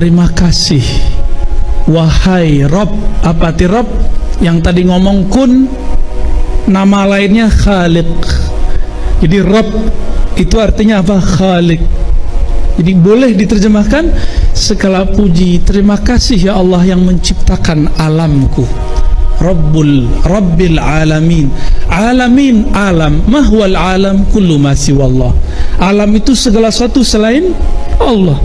terima kasih wahai Rob. Apa arti Rob? Yang tadi ngomong kun, nama lainnya Khaliq. Jadi Rob itu artinya apa? Khaliq. Jadi boleh diterjemahkan segala puji, terima kasih ya Allah yang menciptakan alamku. Rabbil alamin. Alamin, alam. Mahwal alam kullu ma siwallah. Alam itu segala sesuatu selain Allah.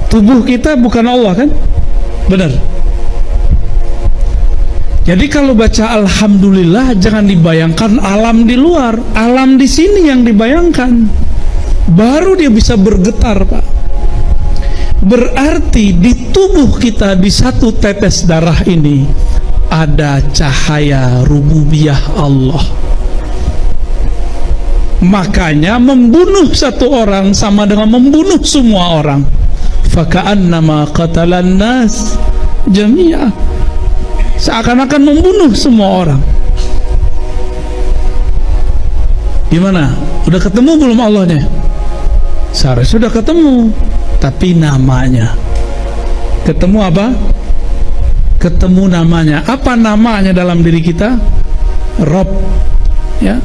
Tubuh kita bukan Allah kan? Benar. Jadi kalau baca alhamdulillah jangan dibayangkan alam di luar, alam di sini yang dibayangkan. Baru dia bisa bergetar, Pak. Berarti di tubuh kita, di satu tetes darah ini ada cahaya rububiyah Allah. Makanya membunuh satu orang sama dengan membunuh semua orang. Faka'annama qatalan nas jami'a. Seakan-akan membunuh semua orang. Gimana? Udah ketemu belum Allahnya? Seharusnya sudah ketemu, tapi namanya ketemu apa? Ketemu namanya. Apa namanya dalam diri kita? Rob. Ya.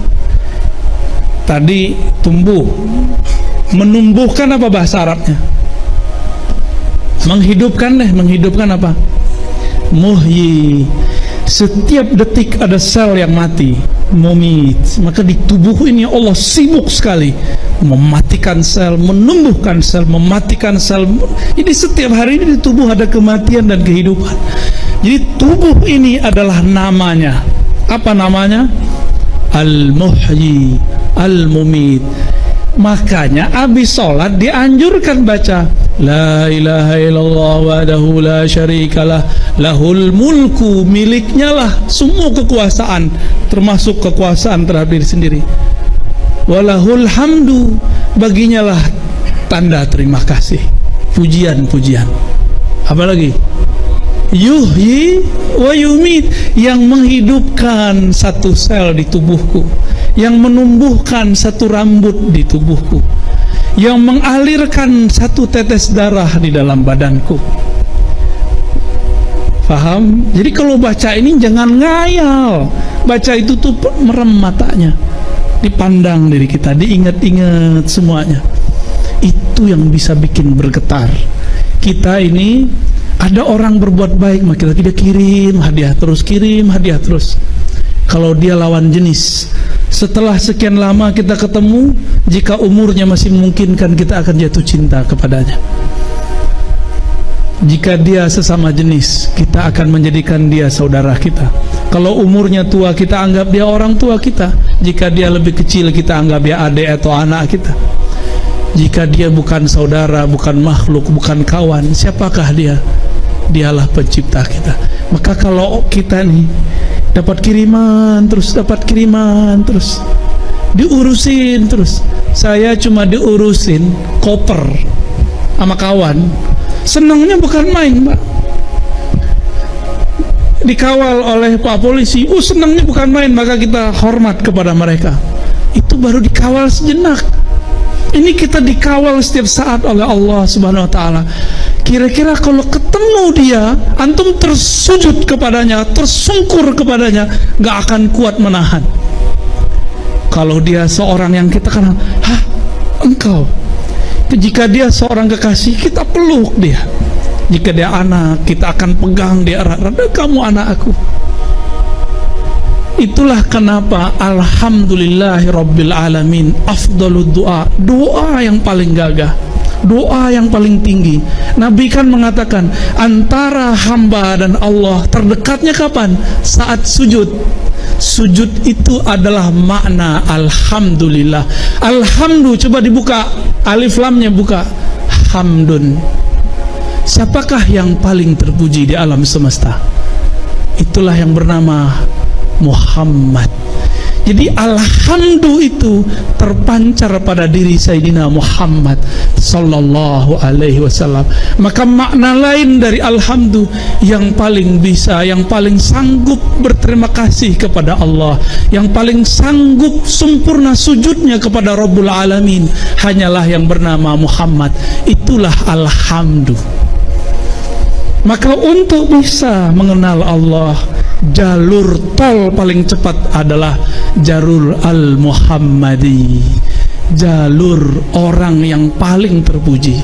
Tadi tumbuh. Menumbuhkan apa bahasa Arabnya? Menghidupkan deh. Menghidupkan apa? Muhyi. Setiap detik ada sel yang mati. Mumit. Maka di tubuh ini Allah sibuk sekali mematikan sel, menumbuhkan sel, mematikan sel. Jadi setiap hari ini di tubuh ada kematian dan kehidupan. Jadi tubuh ini adalah namanya. Apa namanya? Al-Muhyi, Al-Mumit. Makanya abis sholat dianjurkan baca La ilaha illallah wahdahu la syarikalah lahul mulku, miliknya lah semua kekuasaan, termasuk kekuasaan terhadap diri sendiri. Walahul hamdu, baginya lah tanda terima kasih, pujian-pujian. Apalagi yuhyi wa yumit, yang menghidupkan satu sel di tubuhku, yang menumbuhkan satu rambut di tubuhku, yang mengalirkan satu tetes darah di dalam badanku. Paham? Jadi kalau baca ini jangan ngayal. Baca itu tuh merem matanya, dipandang diri kita, diingat-ingat semuanya. Itu yang bisa bikin bergetar. Kita ini ada orang berbuat baik, maka kita kirim hadiah terus, kirim hadiah terus. Kalau dia lawan jenis, setelah sekian lama kita ketemu, jika umurnya masih memungkinkan, kita akan jatuh cinta kepadanya. Jika dia sesama jenis, kita akan menjadikan dia saudara kita. Kalau umurnya tua, kita anggap dia orang tua kita. Jika dia lebih kecil, kita anggap dia adik atau anak kita. Jika dia bukan saudara, bukan makhluk, bukan kawan, siapakah dia? Dialah pencipta kita. Maka kalau kita nih dapat kiriman terus, dapat kiriman terus, diurusin terus. Saya cuma diurusin koper sama kawan, senangnya bukan main, Pak. Dikawal oleh Pak Polisi, senangnya bukan main, maka kita hormat kepada mereka. Itu baru dikawal sejenak. Ini kita dikawal setiap saat oleh Allah Subhanahu wa taala. Kira-kira kalau ketemu dia, antum tersujud kepadanya, tersungkur kepadanya, gak akan kuat menahan. Kalau dia seorang yang kita kenal, engkau. Jika dia seorang kekasih, kita peluk dia. Jika dia anak, kita akan pegang dia erat-erat. Kamu anak aku. Itulah kenapa alhamdulillahi rabbil alamin afdalud doa, doa yang paling gagah, doa yang paling tinggi. Nabi kan mengatakan antara hamba dan Allah terdekatnya kapan? Saat sujud. Sujud itu adalah makna alhamdulillah. Alhamdu, coba dibuka alif lamnya, buka hamdun. Siapakah yang paling terpuji di alam semesta? Itulah yang bernama Muhammad. Jadi alhamdu itu terpancar pada diri Sayyidina Muhammad sallallahu alaihi wasallam. Maka makna lain dari alhamdu, yang paling bisa, yang paling sanggup berterima kasih kepada Allah, yang paling sanggup sempurna sujudnya kepada Rabbul Alamin, hanyalah yang bernama Muhammad. Itulah alhamdu. Maka untuk bisa mengenal Allah, jalur tol paling cepat adalah jalur al-Muhammadi, jalur orang yang paling terpuji,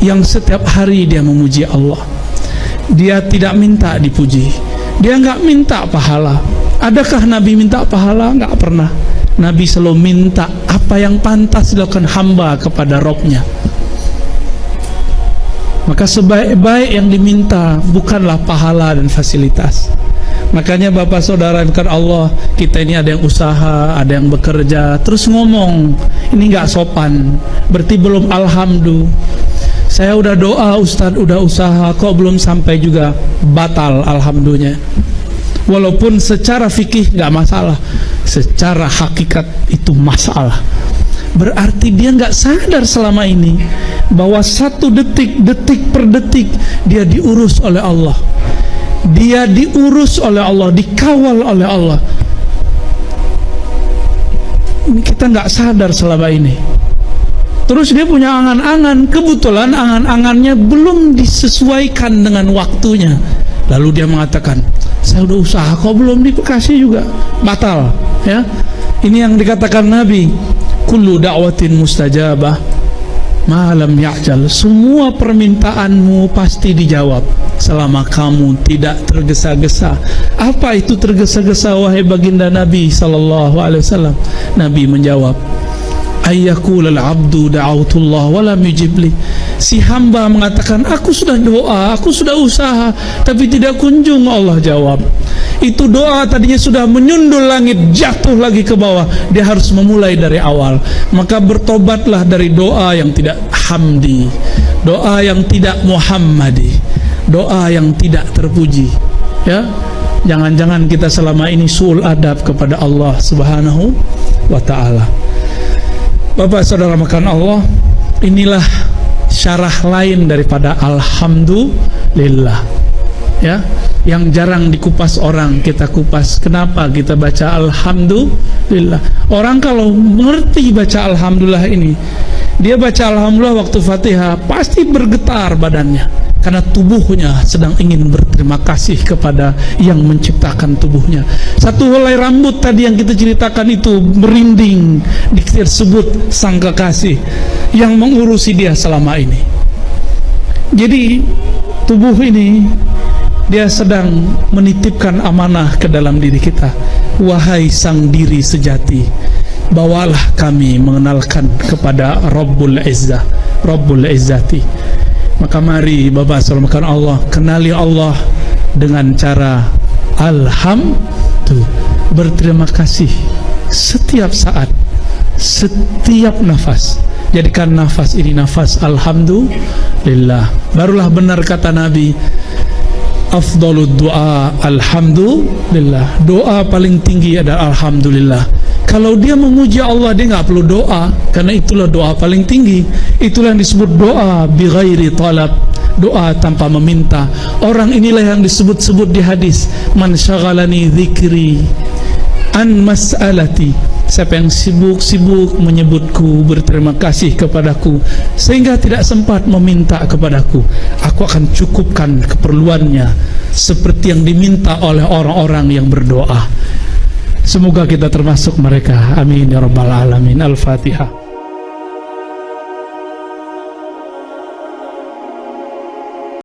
yang setiap hari dia memuji Allah. Dia tidak minta dipuji, dia nggak minta pahala. Adakah Nabi minta pahala? Nggak pernah. Nabi selalu minta apa yang pantas dilakukan hamba kepada Robnya. Maka sebaik-baik yang diminta bukanlah pahala dan fasilitas. Makanya Bapak Saudara bukan Allah, kita ini ada yang usaha, ada yang bekerja, terus ngomong ini nggak sopan, berarti belum alhamdulillah. Saya udah doa Ustadz, udah usaha, kok belum sampai juga, batal alhamdulillah. Walaupun secara fikih nggak masalah, secara hakikat itu masalah. Berarti dia nggak sadar selama ini bahwa satu detik, detik per detik dia diurus oleh Allah. Dia diurus oleh Allah, dikawal oleh Allah. Ini kita nggak sadar selama ini. Terus dia punya angan-angan, kebetulan angan-angannya belum disesuaikan dengan waktunya. Lalu dia mengatakan, saya udah usaha kok belum dikasih juga, batal. Ya, ini yang dikatakan Nabi, kullu da'watin mustajabah malam ya'jal. Semua permintaanmu pasti dijawab selama kamu tidak tergesa-gesa. Apa itu tergesa-gesa wahai baginda Nabi sallallahu alaihi wasallam? Nabi menjawab, ayyaqulal abdu da'autullah wa lam yujibli. Si hamba mengatakan, aku sudah doa, aku sudah usaha, tapi tidak kunjung Allah jawab. Itu doa tadinya sudah menyundul langit, jatuh lagi ke bawah. Dia harus memulai dari awal. Maka bertobatlah dari doa yang tidak hamdi, doa yang tidak muhammadi, doa yang tidak terpuji. Ya, jangan-jangan kita selama ini suul adab kepada Allah Subhanahu wa ta'ala. Bapak Saudara makan Allah, inilah syarah lain daripada alhamdulillah. Ya, yang jarang dikupas orang, kita kupas. Kenapa kita baca alhamdulillah? Orang kalau mengerti baca alhamdulillah ini, dia baca alhamdulillah waktu Fatihah pasti bergetar badannya, karena tubuhnya sedang ingin berterima kasih kepada yang menciptakan tubuhnya. Satu helai rambut tadi yang kita ceritakan itu merinding, disebut sang kekasih yang mengurusi dia selama ini. Jadi tubuh ini dia sedang menitipkan amanah ke dalam diri kita. Wahai sang diri sejati, bawalah kami mengenalkan kepada Rabbul Izzah, Rabbul Izzati. Maka mari Bapak Saudara Allah, kenali Allah dengan cara alhamdulillah, berterima kasih setiap saat, setiap nafas. Jadikan nafas ini nafas alhamdulillah. Barulah benar kata Nabi, afdalud doa alhamdulillah. Doa paling tinggi adalah alhamdulillah. Kalau dia memuji Allah, dia nggak perlu doa, karena itulah doa paling tinggi. Itulah yang disebut doa bi ghairi talab, doa tanpa meminta. Orang inilah yang disebut-sebut di hadis, man syaghalani dzikri an mas'alati. Siapa yang sibuk-sibuk menyebutku, berterima kasih kepadaku, sehingga tidak sempat meminta kepadaku, aku akan cukupkan keperluannya seperti yang diminta oleh orang-orang yang berdoa. Semoga kita termasuk mereka. Amin ya rabbal alamin. Al-Fatihah.